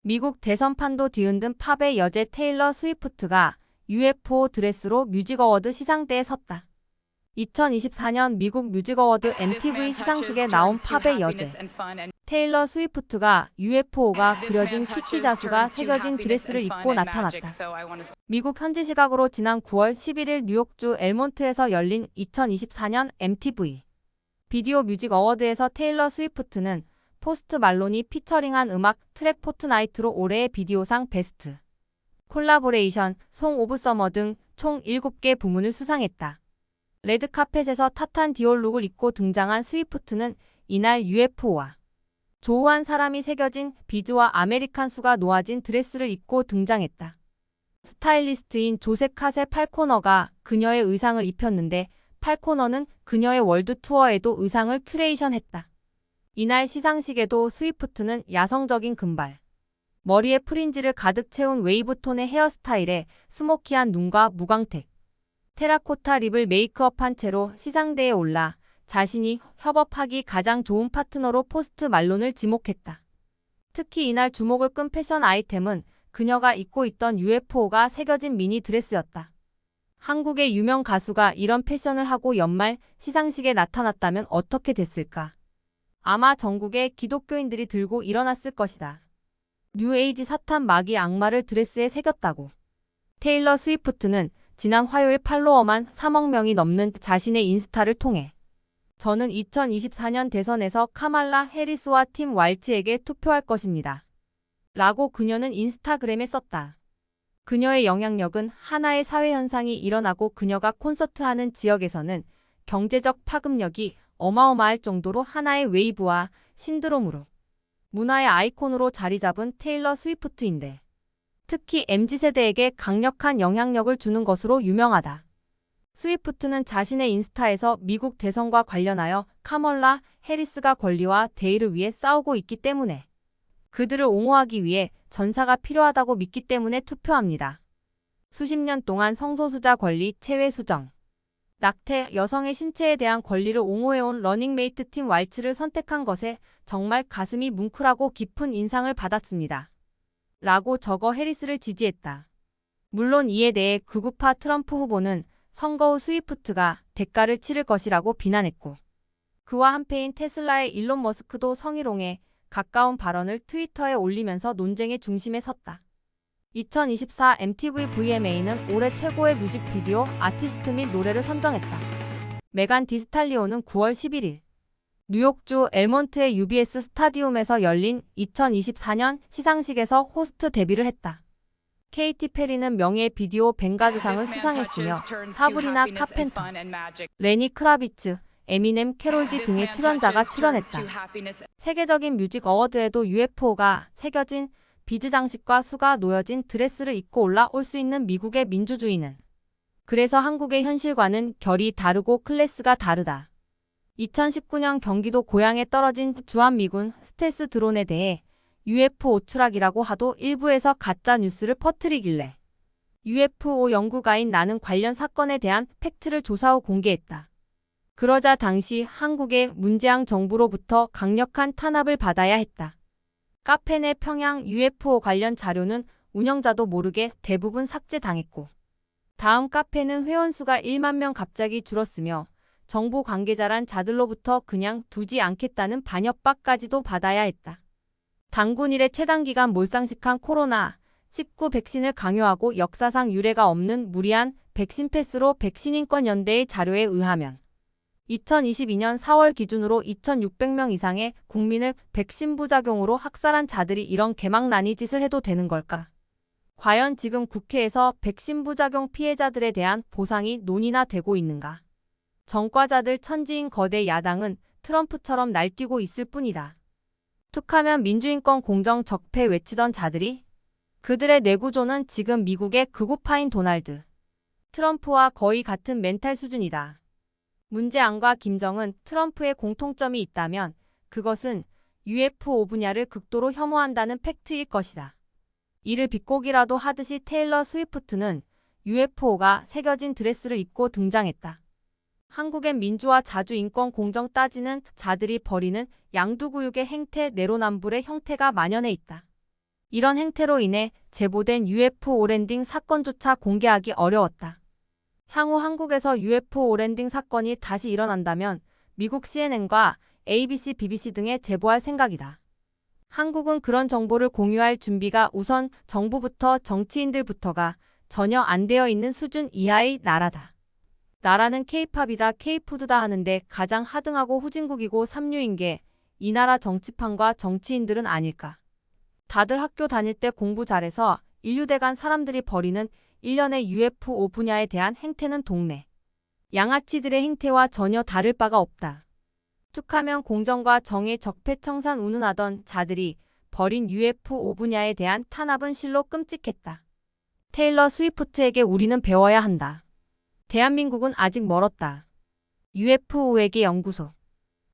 미국 대선판도 뒤흔든 팝의 여제 테일러 스위프트가 UFO 드레스로 뮤직어워드 시상대에 섰다. 2024년 미국 뮤직어워드 MTV 시상식에 나온 팝의 여제 테일러 스위프트가 UFO가 그려진 키치 자수가 새겨진 드레스를 입고 나타났다. 미국 현지 시각으로 지난 9월 11일 뉴욕주 엘몬트에서 열린 2024년 MTV 비디오 뮤직 어워드에서 테일러 스위프트는 포스트 말론이 피처링한 음악 트랙 포트나이트로 올해의 비디오상 베스트 콜라보레이션, 송 오브 서머 등 총 7개 부문을 수상했다. 레드카펫에서 탓한 디올 룩을 입고 등장한 스위프트는 이날 UFO와 조우한 사람이 새겨진 비즈와 아메리칸 수가 놓아진 드레스를 입고 등장했다. 스타일리스트인 조셉 카세 팔코너가 그녀의 의상을 입혔는데 팔코너는 그녀의 월드 투어에도 의상을 큐레이션했다. 이날 시상식에도 스위프트는 야성적인 금발, 머리에 프린지를 가득 채운 웨이브 톤의 헤어스타일에 스모키한 눈과 무광택, 테라코타 립을 메이크업한 채로 시상대에 올라 자신이 협업하기 가장 좋은 파트너로 포스트 말론을 지목했다. 특히 이날 주목을 끈 패션 아이템은 그녀가 입고 있던 UFO가 새겨진 미니 드레스였다. 한국의 유명 가수가 이런 패션을 하고 연말 시상식에 나타났다면 어떻게 됐을까? 아마 전국의 기독교인들이 들고 일어났을 것이다. 뉴에이지 사탄 마귀 악마를 드레스에 새겼다고. 테일러 스위프트는 지난 화요일 팔로워만 3억 명이 넘는 자신의 인스타를 통해 저는 2024년 대선에서 카말라 해리스와 팀 왈츠에게 투표할 것입니다. 라고 그녀는 인스타그램에 썼다. 그녀의 영향력은 하나의 사회현상이 일어나고 그녀가 콘서트하는 지역에서는 경제적 파급력이 어마어마할 정도로 하나의 웨이브와 신드롬으로 문화의 아이콘으로 자리 잡은 테일러 스위프트인데 특히 MZ세대에게 강력한 영향력을 주는 것으로 유명하다. 스위프트는 자신의 인스타에서 미국 대선과 관련하여 카멀라 해리스가 권리와 대의를 위해 싸우고 있기 때문에 그들을 옹호하기 위해 전사가 필요하다고 믿기 때문에 투표합니다. 수십 년 동안 성소수자 권리, 체외 수정, 낙태, 여성의 신체에 대한 권리를 옹호해온 러닝메이트 팀 왈츠를 선택한 것에 정말 가슴이 뭉클하고 깊은 인상을 받았습니다. 라고 적어 해리스를 지지했다. 물론 이에 대해 극우파 트럼프 후보는 선거 후 스위프트가 대가를 치를 것이라고 비난했고 그와 한패인 테슬라의 일론 머스크도 성희롱에 가까운 발언을 트위터에 올리면서 논쟁의 중심에 섰다. 2024 MTV VMA는 올해 최고의 뮤직비디오, 아티스트 및 노래를 선정했다. 메간 디스탈리오는 9월 11일 뉴욕주 엘몬트의 UBS 스타디움에서 열린 2024년 시상식에서 호스트 데뷔를 했다. 케이티 페리는 명예 비디오 뱅가드상을 수상했으며 사브리나 카펜터, 레니 크라비츠, 에미넴, 캐롤지 등의 출연자가 출연했다. 세계적인 뮤직 어워드에도 UFO가 새겨진 비즈 장식과 수가 놓여진 드레스를 입고 올라올 수 있는 미국의 민주주의는 그래서 한국의 현실과는 결이 다르고 클래스가 다르다. 2019년 경기도 고양에 떨어진 주한미군 스텔스 드론에 대해 UFO 추락이라고 하도 일부에서 가짜 뉴스를 퍼뜨리길래 UFO 연구가인 나는 관련 사건에 대한 팩트를 조사 후 공개했다. 그러자 당시 한국의 문재앙 정부로부터 강력한 탄압을 받아야 했다. 카페 내 평양 UFO 관련 자료는 운영자도 모르게 대부분 삭제당했고 다음 카페는 회원수가 1만 명 갑자기 줄었으며 정부 관계자란 자들로부터 그냥 두지 않겠다는 반협박까지도 받아야 했다. 단군 이래 최단기간 몰상식한 코로나19 백신을 강요하고 역사상 유례가 없는 무리한 백신 패스로 백신인권연대의 자료에 의하면 2022년 4월 기준으로 2,600명 이상의 국민을 백신 부작용으로 학살한 자들이 이런 개망나니 짓을 해도 되는 걸까? 과연 지금 국회에서 백신 부작용 피해자들에 대한 보상이 논의나 되고 있는가? 전과자들 천지인 거대 야당은 트럼프처럼 날뛰고 있을 뿐이다. 툭하면 민주인권 공정 적폐 외치던 자들이 그들의 뇌구조는 지금 미국의 극우파인 도널드 트럼프와 거의 같은 멘탈 수준이다. 문재안과 김정은, 트럼프의 공통점이 있다면 그것은 UFO 분야를 극도로 혐오한다는 팩트일 것이다. 이를 비꼬기라도 하듯이 테일러 스위프트는 UFO가 새겨진 드레스를 입고 등장했다. 한국엔 민주화 자주 인권 공정 따지는 자들이 벌이는 양두구육의 행태 내로남불의 형태가 만연해 있다. 이런 행태로 인해 제보된 UFO 랜딩 사건조차 공개하기 어려웠다. 향후 한국에서 UFO 랜딩 사건이 다시 일어난다면 미국 CNN과 ABC, BBC 등에 제보할 생각이다. 한국은 그런 정보를 공유할 준비가 우선 정부부터 정치인들부터가 전혀 안 되어 있는 수준 이하의 나라다. 나라는 K-팝이다, K-푸드다 하는데 가장 하등하고 후진국이고 삼류인 게 이 나라 정치판과 정치인들은 아닐까. 다들 학교 다닐 때 공부 잘해서 인류대간 사람들이 벌이는 일련의 UFO 분야에 대한 행태는 동네 양아치들의 행태와 전혀 다를 바가 없다. 툭하면 공정과 정의 적폐청산 운운하던 자들이 벌인 UFO 분야에 대한 탄압은 실로 끔찍했다. 테일러 스위프트에게 우리는 배워야 한다. 대한민국은 아직 멀었다. UFO에게 연구소